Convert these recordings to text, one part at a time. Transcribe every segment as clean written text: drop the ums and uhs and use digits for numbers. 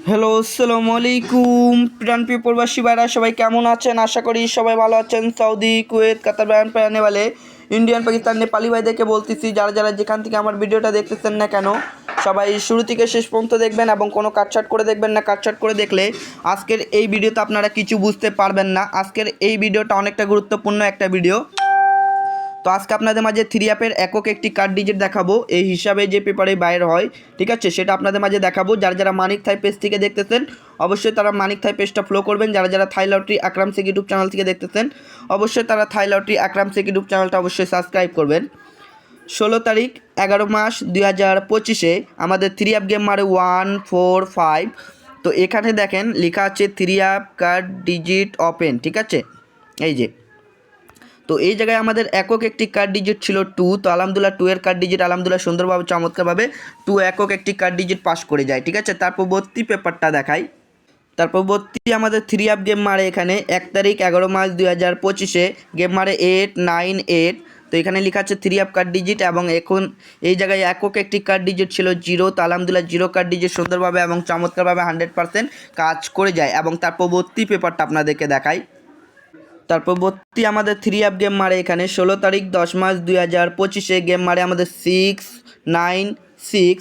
Hello, আসসালামু আলাইকুম প্রাণপ্রিয় প্রবাসী ভাইরা, সবাই কেমন আছেন? আশা করি সবাই ভালো আছেন। সৌদি, কুয়েত, কাতার, বায়ান পায়ানে वाले ইন্ডিয়ান, পাকিস্তান, নেপালি ভাইদেরকে বলতেছি, যারা যারা যেখান থেকে আমার ভিডিওটা দেখতেছেন না কেন, সবাই শুরু থেকে শেষ পর্যন্ত দেখবেন এবং কোনো কাটছাট করে দেখবেন না। কাটছাট করে দেখলে আজকের এই ভিডিওতে আপনারা কিছু বুঝতে পারবেন না। আজকের এই ভিডিওটা অনেকটা গুরুত্বপূর্ণ একটা ভিডিও। তো আজকে আপনাদের মাঝে থ্রি অ্যাপের একক একটি কার্ড ডিজিট দেখাবো, এই হিসাবে যে পেপারে বাইর হয়, ঠিক আছে, সেটা আপনাদের মাঝে দেখাবো। যারা যারা মানিক থাই পেজ থেকে দেখতেছেন অবশ্যই তারা মানিক থাই পেজটা ফলো করবেন। যারা যারা থাই লটারি আকরাম শেখ ইউটিউব চ্যানেল থেকে দেখতেছেন অবশ্যই তারা থাই লটারি আকরাম শেখ ইউটিউব চ্যানেলটা অবশ্যই সাবস্ক্রাইব করবেন। 16 তারিখ 11 মাস 2025 আমাদের থ্রি অ্যাপ গেম মারে 145। তো এখানে দেখেন লেখা আছে three app card digit open, ঠিক আছে। এই যে, তো এই জায়গায় আমাদের একক একটি কার্ড ডিজিট ছিল 2। তো আলহামদুলিল্লাহ 2 এর কার্ড ডিজিট আলহামদুলিল্লাহ সুন্দরভাবে চমৎকারভাবে 2 একক একটি কার্ড ডিজিট পাস করে যায়, ঠিক আছে। তারপর পরবর্তী পেপারটা দেখাই। তারপর পরবর্তী আমাদের থ্রি অ্যাপ গেম মারে এখানে 1 তারিখ 11 মার্চ 2025 গেম মারে 898। তো এখানে লেখা আছে থ্রি অ্যাপ কার্ড ডিজিট এবং এখন এই জায়গায় একক একটি কার্ড ডিজিট ছিল 0। তো আলহামদুলিল্লাহ 0 কার্ড ডিজিট সুন্দরভাবে এবং চমৎকারভাবে 100% কাজ করে যায়। এবং তারপর পরবর্তী পেপারটা আপনাদেরকে দেখাই। তারপর পরবর্তী আমাদের থ্রি অ্যাপ গেম মারে এখানে 16 তারিখ 10 মার্চ 2025 গেম মারে আমাদের 696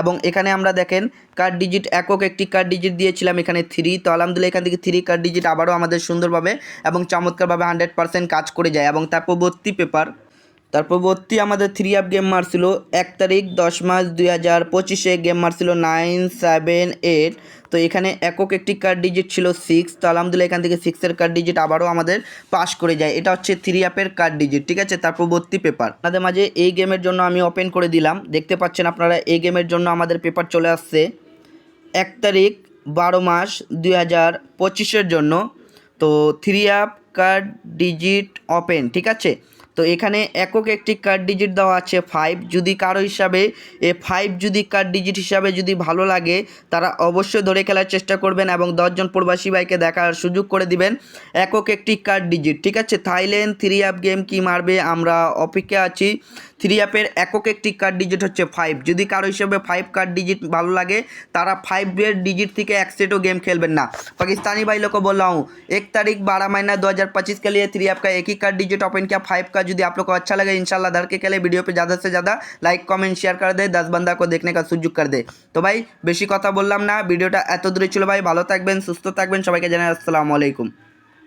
এবং এখানে আমরা দেখেন কার্ড ডিজিট একক একটি কার্ড ডিজিট দিয়েছিলাম এখানে 3। তো আলহামদুলিল্লাহ এখান থেকে 3 কার্ড ডিজিট আবারও আমাদের সুন্দরভাবে এবং চমৎকারভাবে 100% কাজ করে যায়। এবং তার পরবর্তী পেপার, তার পরবর্তী আমাদের থ্রি অ্যাপ গেম মারছিল 1 তারিখ 10 মার্চ 2025 গেম মারছিল 978। তো এখানে একক একটি কার্ড ডিজিট ছিল 6। তো আলহামদুলিল্লাহ এখান থেকে 6 এর কার্ড ডিজিট আবারও আমাদের পাস করে যায়। এটা হচ্ছে থ্রি অ্যাপের কার্ড ডিজিট, ঠিক আছে। তার পরবর্তী পেপার আপনাদের মাঝে এই গেমের জন্য আমি ওপেন করে দিলাম, দেখতে পাচ্ছেন আপনারা এই গেমের জন্য আমাদের পেপার চলে আসছে 1 তারিখ 12 মাস 2025 জন্য। তো three app card digit open, ঠিক আছে। তো এখানে একক একটি কার্ড ডিজিট দেওয়া আছে 5। যদি কারো হিসাবে 5 যদি কার্ড ডিজিট হিসাবে যদি ভালো লাগে তারা অবশ্যই ধরে খেলার চেষ্টা করবেন এবং 10 জন প্রবাসী ভাইকে দেখার সুযোগ করে দিবেন একক একটি কার্ড ডিজিট, ঠিক আছে। থাইল্যান্ড থ্রি অ্যাপ গেম কি মারবে আমরা অপেক্ষা আছি। থ্রি অ্যাপের একক একটি কার্ড ডিজিট হচ্ছে 5। যদি কারো হিসেবে 5 কার্ড ডিজিট ভালো লাগে তারা 5 डिजिट थी एक सेटो गेम खेल ना। पाकिस्तानी भाई लोग को बोल रहा हूँ 1 तारीख 12 महीना 2025 के लिए थ्री ऐप का एक ही कार्ड डिजिट ओपन किया 5 का। यदि आप लोग को अच्छा लगे इंशाल्लाह धर के लिए वीडियो पे ज़्यादा से ज़्यादा लाइक कमेंट शेयर कर दे, 10 बंदा को देखने का सुযোগ कर दे। तो भाई बेशी कथा बोललाम ना, भिडियोटा एत दूरे छिलो भाई। भालो थाकबेन, सुस्थ थाकबेन, सबाइके जानाई अस्सलामु आलाइकुम।